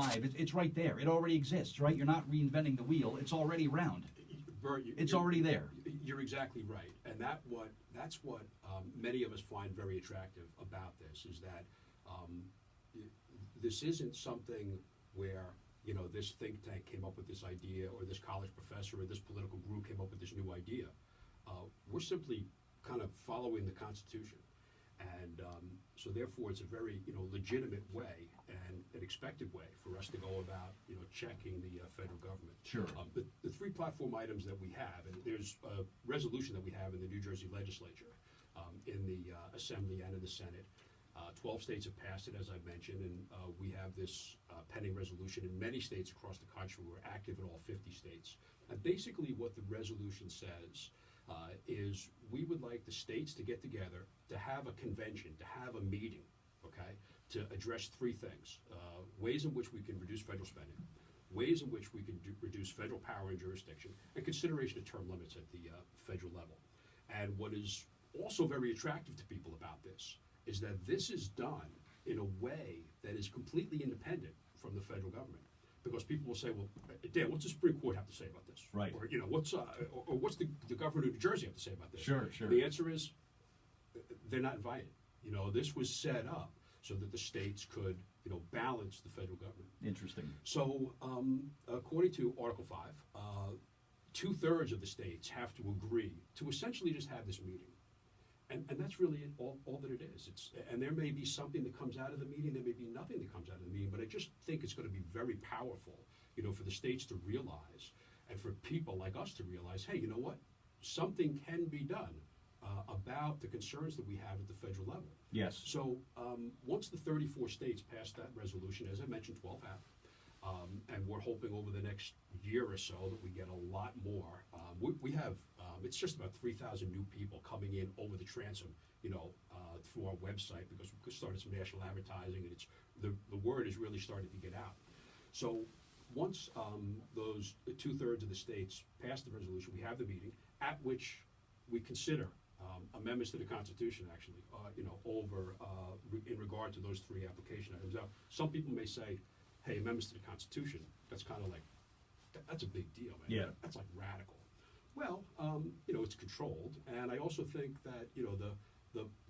It's right there. It already exists, right? You're not reinventing the wheel. It's already around. Bert, it's already there. You're exactly right, and that's what many of us find very attractive about this is that this isn't something where this think tank came up with this idea, or this college professor, or this political group came up with this new idea. We're simply kind of following the Constitution, and so therefore it's a very legitimate way and an expected way for us to go about checking the federal government. Sure. The three platform items that we have, and there's a resolution that we have in the New Jersey legislature, in the Assembly and in the Senate. 12 states have passed it, as I mentioned, and we have this pending resolution in many states across the country. We're active in all 50 states. And basically what the resolution says is we would like the states to get together, to have a convention, to have a meeting, okay, to address three things. Ways in which we can reduce federal spending, ways in which we can reduce federal power and jurisdiction, and consideration of term limits at the federal level. And what is also very attractive to people about this is that this is done in a way that is completely independent from the federal government. Because people will say, well, Dan, what's the Supreme Court have to say about this? Right. Or what's the governor of New Jersey have to say about this? Sure. And the answer is they're not invited. This was set up so that the states could balance the federal government. Interesting. So according to Article 5, 2/3 of the states have to agree to essentially just have this meeting. And that's really all that it is. And there may be something that comes out of the meeting, there may be nothing that comes out of the meeting, but I just think it's going to be very powerful, for the states to realize, and for people like us to realize, hey, you know what? Something can be done about the concerns that we have at the federal level. Yes. So once the 34 states pass that resolution, as I mentioned, 12 have, and we're hoping over the next year or so that we get a lot more. We have, it's just about 3,000 new people coming in over the transom, through our website, because we started some national advertising, and the word is really starting to get out. So once those 2/3 of the states pass the resolution, we have the meeting at which we consider amendments to the Constitution, actually, over in regard to those three application items. Now, some people may say, hey, amendments to the Constitution, that's kind of like, that's a big deal, man. Yeah. That's like radical. Well, it's controlled, and I also think that,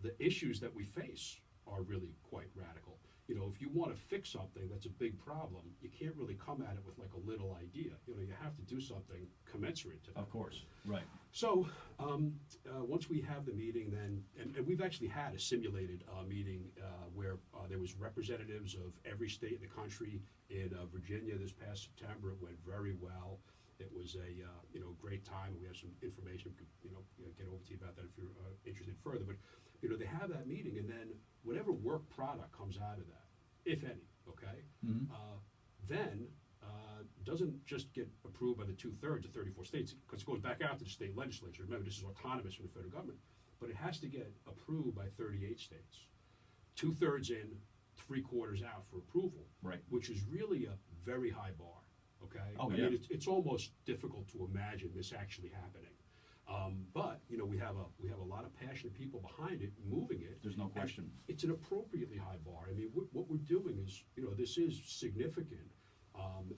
the issues that we face are really quite radical. If you want to fix something that's a big problem, you can't really come at it with like a little idea. You have to do something commensurate to that. Of course, right. So once we have the meeting, then, and we've actually had a simulated meeting where there was representatives of every state in the country. In Virginia this past September, it went very well. It was a great time. We have some information, get over to you about that if you're interested further. But they have that meeting, and then whatever work product comes out of that, if any, okay, then doesn't just get approved by the 2/3 of 34 states, because it goes back out to the state legislature. Remember, this is autonomous from the federal government, but it has to get approved by 38 states. 2/3 in, 3/4 out for approval, right? Which is really a very high bar. Okay. Oh, I yeah. mean, it's almost difficult to imagine this actually happening. But we have a lot of passionate people behind it, moving it. There's no question. It's an appropriately high bar. I mean, what we're doing is, this is significant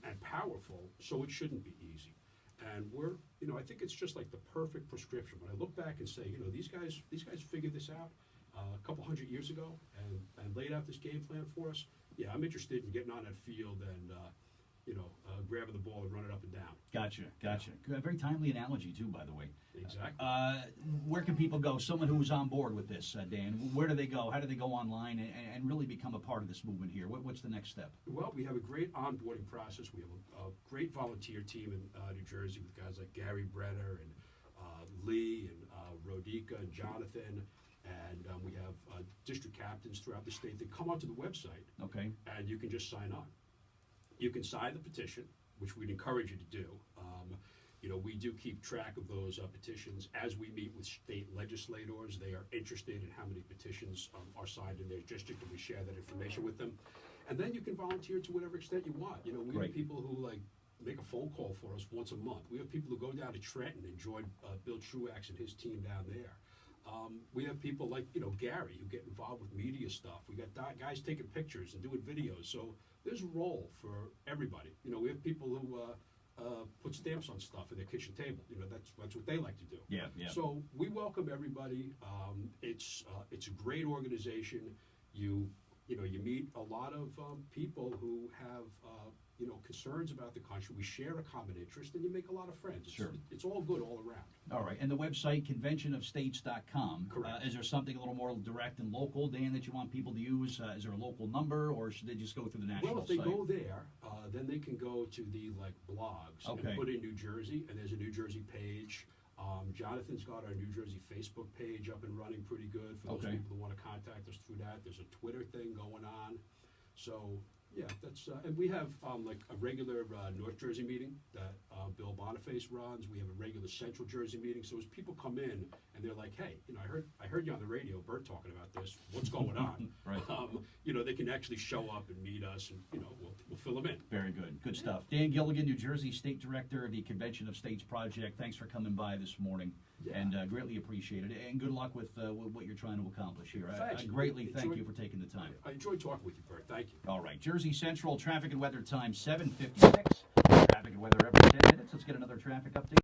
and powerful, so it shouldn't be easy. And we're, I think it's just like the perfect prescription. When I look back and say, these guys figured this out a couple hundred years ago and laid out this game plan for us. Yeah, I'm interested in getting on that field and grabbing the ball and running up and down. Gotcha. Good. Very timely analogy, too, by the way. Exactly. Where can people go? Someone who's on board with this, Dan, where do they go? How do they go online and really become a part of this movement here? What's the next step? Well, we have a great onboarding process. We have a great volunteer team in New Jersey with guys like Gary Brenner and Lee and Rodica and Jonathan. And we have district captains throughout the state that come onto the website. Okay. And you can just sign on. You can sign the petition, which we'd encourage you to do. We do keep track of those petitions as we meet with state legislators. They are interested in how many petitions are signed in their district, and we share that information with them. And then you can volunteer to whatever extent you want. We Great. have people who make a phone call for us once a month. We have people who go down to Trenton and join Bill Truax and his team down there. We have people like Gary who get involved with media stuff. We got guys taking pictures and doing videos. So there's a role for everybody. You know, we have people who put stamps on stuff at their kitchen table. You know, that's what they like to do. Yeah, yeah. So we welcome everybody. It's a great organization. You meet a lot of people who have concerns about the country. We share a common interest, and you make a lot of friends. Sure. It's all good all around. All right, and the website, conventionofstates.com. Correct. Is there something a little more direct and local, Dan, that you want people to use? Is there a local number, or should they just go through the national Well, if they site? go there, then they can go to the blogs Okay. and put in New Jersey, and there's a New Jersey page. Jonathan's got our New Jersey Facebook page up and running pretty good for those Okay. people who want to contact us through that. There's a Twitter thing going on. So, yeah, that's and we have like a regular North Jersey meeting that Bill Boniface runs. We have a regular Central Jersey meeting. So as people come in and they're like, hey, I heard you on the radio, Bert, talking about this. What's going on? Right. They can actually show up and meet us, and we'll fill them in. Very good. Good stuff. Dan Gilligan, New Jersey State Director of the Convention of States Project. Thanks for coming by this morning, Yeah. and greatly appreciate it. And good luck with what you're trying to accomplish here. Thanks. I greatly thank Enjoy- you for taking the time. I enjoyed talking with you, Bert. Thank you. All right, Jersey Central traffic and weather time 7:56. Traffic and weather every 10 minutes. Let's get another traffic update.